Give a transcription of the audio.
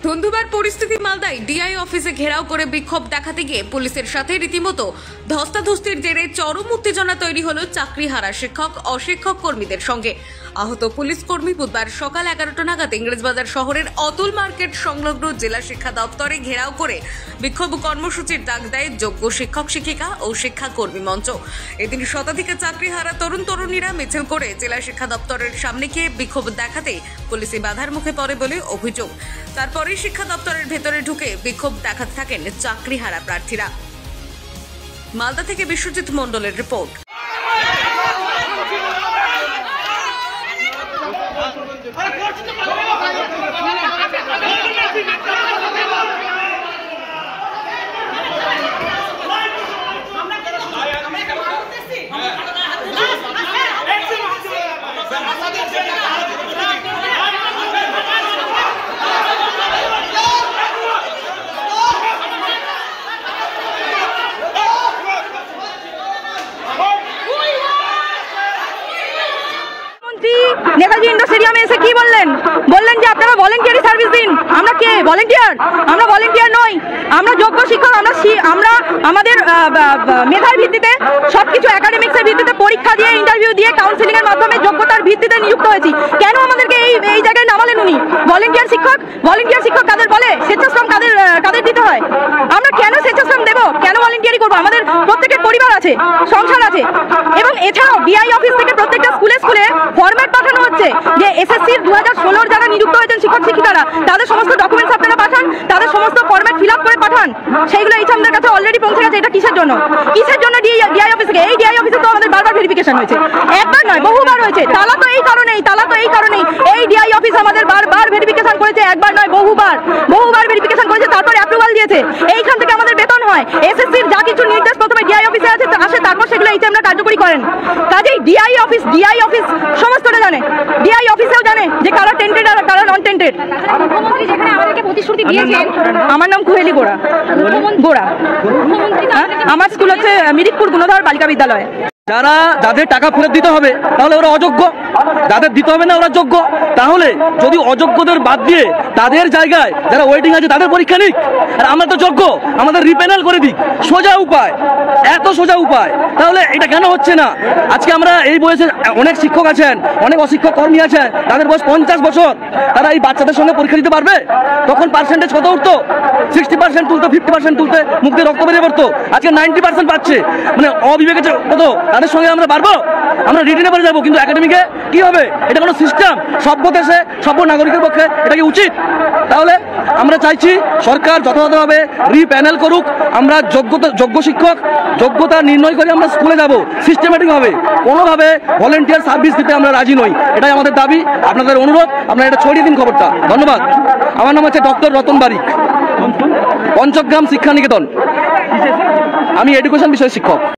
ধুন্ধুমার পরিস্থিতি মালদায় ডিআই অফিসে ঘেরাও করে বিক্ষোভ দেখাতে গিয়ে পুলিশের সাথে রীতিমতো ধস্তাধস্তির জেরে চরম উত্তেজনা তৈরি হলো চাকরিহারা শিক্ষক অশিক্ষক কর্মীদের সঙ্গে। আহত পুলিশ কর্মী বুধবার সকাল 11টা নাগাদ ইংরেজবাজার শহরের অতুল মার্কেট সংলগ্ন জেলা শিক্ষা দপ্তরে ঘেরাও করে বিক্ষোভ কর্মসূচির ডাক দেয় যোগ্য শিক্ষক শিক্ষিকা ও শিক্ষা কর্মী মঞ্চ। এদিন শতাধিক চাকরিহারা তরুণ তরুণীরা মিছিল করে জেলা শিক্ষা দপ্তরের সামনে গিয়ে বিক্ষোভ দেখাতে পুলিশি বাধার মুখে পড়ে বলে অভিযোগ। তারপরে শিক্ষা দপ্তরের ভেতরে ঢুকে বিক্ষোভ দেখাতে থাকেন চাকরিহারা প্রার্থীরা। মালদা থেকে বিশ্বজিৎ মণ্ডলের রিপোর্ট। নেতাজি ইন্ডোর স্টেডিয়ামে এসে কি বললেন যে আপনারা ভলেন্টিয়ারি সার্ভিস দিন। আমরা কে ভলেন্টিয়ার? আমরা ভলেন্টিয়ার নই, আমরা যোগ্য শিক্ষক। আমরা আমাদের মেধার ভিত্তিতে সবকিছু একাডেমিক্সের ভিত্তিতে পরীক্ষা দিয়ে ইন্টারভিউ দিয়ে কাউন্সিলিং এর মাধ্যমে যোগ্যতার ভিত্তিতে নিযুক্ত হয়েছি। কেন আমাদেরকে এই জায়গায় নামালেন উনি? ভলেন্টিয়ার শিক্ষক কাদের বলে? স্বেচ্ছাশ্রম কাদের দিতে হয়? আমরা কেন স্বেচ্ছাশ্রম দেবো? কেন ভলেন্টিয়ারি করবো? আমাদের প্রত্যেকের পরিবার আছে, সংসার আছে। এবং এছাড়াও ডিআই অফিস থেকে প্রত্যেকটা স্কুলে ফরম্যাট পাঠানো হচ্ছে যে এসএসসির 2016 যারা নিযুক্ত হয়েছেন শিক্ষক শিক্ষিকারা তাদের সমস্ত ডকুমেন্টস আপনারা পাঠান, তাদের সমস্ত ফরম্যাট ফিল আপ করে পাঠান। সেইগুলো এইচএমদের কাছে অলরেডি পৌঁছে গেছে। এটা কিসের জন্য ডিআই অফিস থেকে? এই ডিআই অফিসে তো আমাদের বারবার ভেরিফিকেশন হয়েছে, একবার নয় বহুবার হয়েছে। তালা তো এই কারণেই এই ডিআই অফিস আমাদের বারবার ভেরিফিকেশন করেছে, একবার নয় বহুবার ভেরিফিকেশন করেছে, তারপর অ্যাপ্রুভাল দিয়েছে। এইখান থেকে আমাদের বেতন হয়। এসএসসির যা কিছু নির্দেশ প্রথমে ডিআই অফিসে আসে, তারপর সেগুলো এইচএমরা কার্যকরী করেন। কাজেই ডিআই অফিস সমস্তটা জানে। ডিআই অফিসেও জানে যে কারা টেন্টেড আর কারা নন টেন্টেড। মুখ্যমন্ত্রী যেখানে আমাদেরকে প্রতিশ্রুতি দিয়েছেন। আমার নাম কুহেলি গোড়া। আমার স্কুল হচ্ছে মিরিকপুর গুণধর বালিকা বিদ্যালয়। যাদের টাকা ফেরত দিতে হবে তাহলে ওরা অযোগ্য, যাদের দিতে হবে না ওরা যোগ্য। তাহলে যদি অযোগ্যদের বাদ দিয়ে তাদের জায়গায় যারা ওয়েটিং আছে তাদের পরীক্ষা নিক, আর আমরা তো যোগ্য, আমাদের রিপ্যানেল করে দিক। সোজা উপায়, এত সোজা উপায়। তাহলে এটা কেন হচ্ছে না? আজকে আমরা এই বয়সে অনেক শিক্ষক আছেন, অনেক অশিক্ষক কর্মী আছেন, তাদের বয়স 50 বছর। তারা এই বাচ্চাদের সঙ্গে পরীক্ষা দিতে পারবে? তখন পার্সেন্টেজ কত উঠতো? 60% তুলতো, 50% তুলতে মুখ দিয়ে রক্ত বেরিয়ে পড়তো। আজকে 90% পাচ্ছে। মানে অবিবেকে কত? তাদের সঙ্গে আমরা পারবো? আমরা রিটেনে পারে যাবো, কিন্তু একাডেমিকে কি হবে? এটা কোনো সিস্টেম? সভ্য দেশে সভ্য নাগরিকের পক্ষে এটা কি উচিত? তাহলে আমরা চাইছি সরকার যথাযথভাবে রিপ্যানেল করুক। আমরা যোগ্য শিক্ষক যোগ্যতা নির্ণয় করে আমরা স্কুলে যাব সিস্টেমেটিক ভাবে। কোনোভাবে ভলেন্টিয়ার সার্ভিস দিতে আমরা রাজি নই। এটাই আমাদের দাবি, আপনাদের অনুরোধ। আপনারা এটা ছড়িয়ে দিন খবরটা। ধন্যবাদ। আমার নাম হচ্ছে ডক্টর রতন বারিক, পঞ্চগ্রাম শিক্ষা নিকেতন। আমি এডুকেশন বিষয়ের শিক্ষক।